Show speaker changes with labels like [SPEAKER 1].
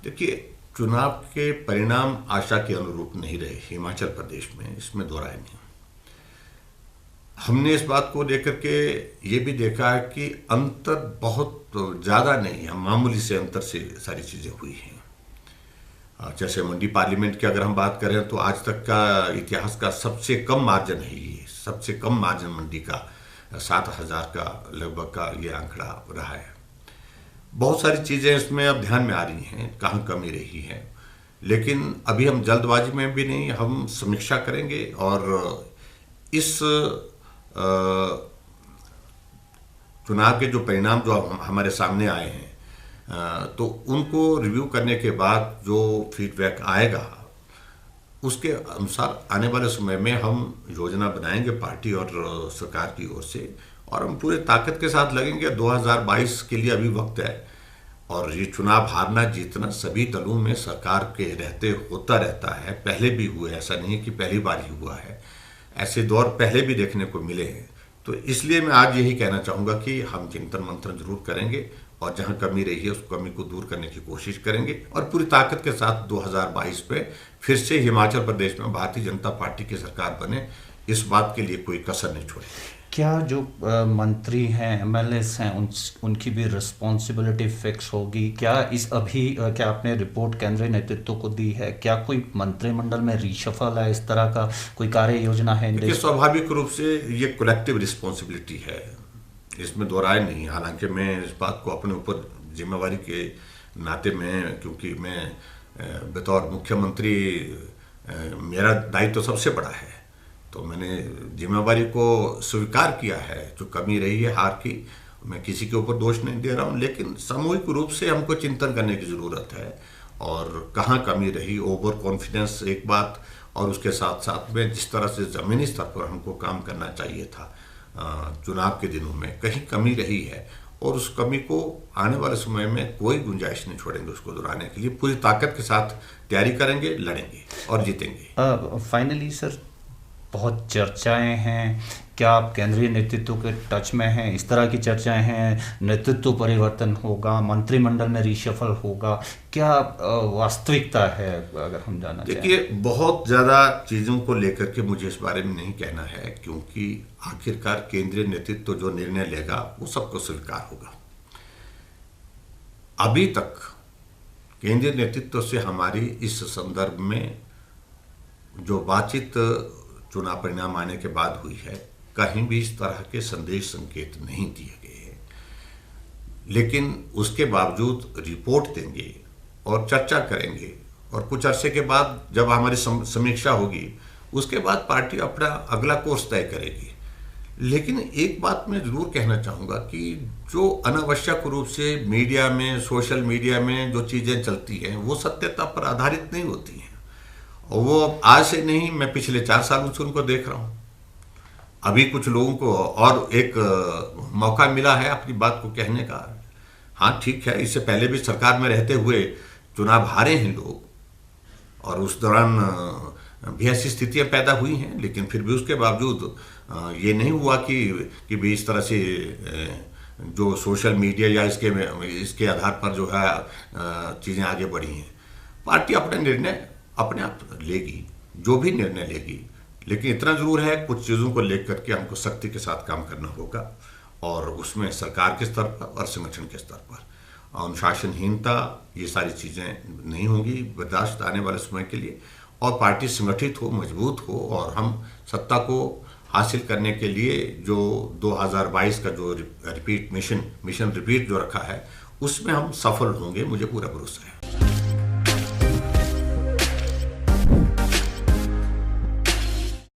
[SPEAKER 1] देखिए, चुनाव के परिणाम आशा के अनुरूप नहीं रहे हिमाचल प्रदेश में, इसमें दो राय नहीं। हमने इस बात को लेकर के ये भी देखा है कि अंतर बहुत ज़्यादा नहीं है, मामूली से अंतर से सारी चीज़ें हुई हैं। जैसे मंडी पार्लियामेंट की अगर हम बात करें तो आज तक का इतिहास का सबसे कम मार्जिन है ये, सबसे कम मार्जिन मंडी का 7,000 का लगभग का ये आंकड़ा रहा है। बहुत सारी चीज़ें इसमें अब ध्यान में आ रही हैं, कहाँ कमी रही है, लेकिन अभी हम जल्दबाजी में भी नहीं, हम समीक्षा करेंगे और इस चुनाव के जो परिणाम जो हमारे सामने आए हैं तो उनको रिव्यू करने के बाद जो फीडबैक आएगा उसके अनुसार आने वाले समय में हम योजना बनाएंगे पार्टी और सरकार की ओर से, और हम पूरे ताकत के साथ लगेंगे। 2022 के लिए अभी वक्त है, और ये चुनाव हारना जीतना सभी दलों में सरकार के रहते होता रहता है, पहले भी हुए, ऐसा नहीं है कि पहली बार ही हुआ है, ऐसे दौर पहले भी देखने को मिले हैं। तो इसलिए मैं आज यही कहना चाहूँगा कि हम चिंतन मंथन जरूर करेंगे और जहाँ कमी रही है उस कमी को दूर करने की कोशिश करेंगे, और पूरी ताकत के साथ 2022 में फिर से हिमाचल प्रदेश में भारतीय जनता पार्टी की सरकार बने, इस बात के लिए कोई कसर नहीं छोड़ेंगे।
[SPEAKER 2] क्या जो मंत्री हैं, एमएलएस हैं, उनकी भी रिस्पॉन्सिबिलिटी फिक्स होगी? क्या क्या आपने रिपोर्ट केंद्रीय नेतृत्व को दी है? क्या कोई मंत्रिमंडल में रीशफल है, इस तरह का कोई कार्य योजना है?
[SPEAKER 1] देखिए, स्वाभाविक रूप से ये कलेक्टिव रिस्पॉन्सिबिलिटी है, इसमें दो राय नहीं। हालांकि मैं इस बात को अपने ऊपर जिम्मेवारी के नाते में, क्योंकि मैं बतौर मुख्यमंत्री मेरा दायित्व तो सबसे बड़ा है, तो मैंने जिम्मेवारी को स्वीकार किया है। जो कमी रही है हार की, मैं किसी के ऊपर दोष नहीं दे रहा हूँ, लेकिन सामूहिक रूप से हमको चिंतन करने की ज़रूरत है और कहाँ कमी रही। ओवर कॉन्फिडेंस एक बात, और उसके साथ साथ में जिस तरह से ज़मीनी स्तर पर हमको काम करना चाहिए था चुनाव के दिनों में, कहीं कमी रही है, और उस कमी को आने वाले समय में कोई गुंजाइश नहीं छोड़ेंगे उसको दोहराने के लिए। पूरी ताकत के साथ तैयारी करेंगे, लड़ेंगे और जीतेंगे।
[SPEAKER 2] फाइनली सर, बहुत चर्चाएं हैं, क्या आप केंद्रीय नेतृत्व के टच में हैं? इस तरह की चर्चाएं हैं, नेतृत्व परिवर्तन होगा, मंत्रिमंडल में रीशफल होगा, क्या वास्तविकता है अगर हम जानना चाहें?
[SPEAKER 1] देखिए, बहुत ज़्यादा चीज़ों को लेकर के मुझे इस बारे में नहीं कहना है, क्योंकि आखिरकार केंद्रीय नेतृत्व जो निर्णय लेगा वो सबको स्वीकार होगा। अभी तक केंद्रीय नेतृत्व से हमारी इस संदर्भ में जो बातचीत चुनाव परिणाम आने के बाद हुई है, कहीं भी इस तरह के संदेश संकेत नहीं दिए गए हैं। लेकिन उसके बावजूद रिपोर्ट देंगे और चर्चा करेंगे, और कुछ अरसे के बाद जब हमारी समीक्षा होगी उसके बाद पार्टी अपना अगला कोर्स तय करेगी। लेकिन एक बात मैं जरूर कहना चाहूँगा कि जो अनावश्यक रूप से मीडिया में, सोशल मीडिया में जो चीज़ें चलती हैं वो सत्यता पर आधारित नहीं होती हैं, और वो आज से नहीं, मैं पिछले 4 सालों से उनको देख रहा हूँ। अभी कुछ लोगों को और एक मौका मिला है अपनी बात को कहने का। हाँ ठीक है, इससे पहले भी सरकार में रहते हुए चुनाव हारे हैं लोग, और उस दौरान भी ऐसी स्थितियाँ पैदा हुई हैं, लेकिन फिर भी उसके बावजूद ये नहीं हुआ कि भी इस तरह से जो सोशल मीडिया या इसके आधार पर जो है चीज़ें आगे बढ़ी हैं। पार्टी अपना निर्णय अपने आप लेगी, जो भी निर्णय लेगी, लेकिन इतना जरूर है कुछ चीज़ों को लेकर के हमको सख्ती के साथ काम करना होगा, और उसमें सरकार के स्तर पर और संगठन के स्तर पर अनुशासनहीनता, ये सारी चीज़ें नहीं होंगी बर्दाश्त आने वाले समय के लिए, और पार्टी संगठित हो, मजबूत हो, और हम सत्ता को हासिल करने के लिए जो 2022 का जो रिपीट मिशन रिपीट जो रखा है उसमें हम सफल होंगे, मुझे पूरा भरोसा है।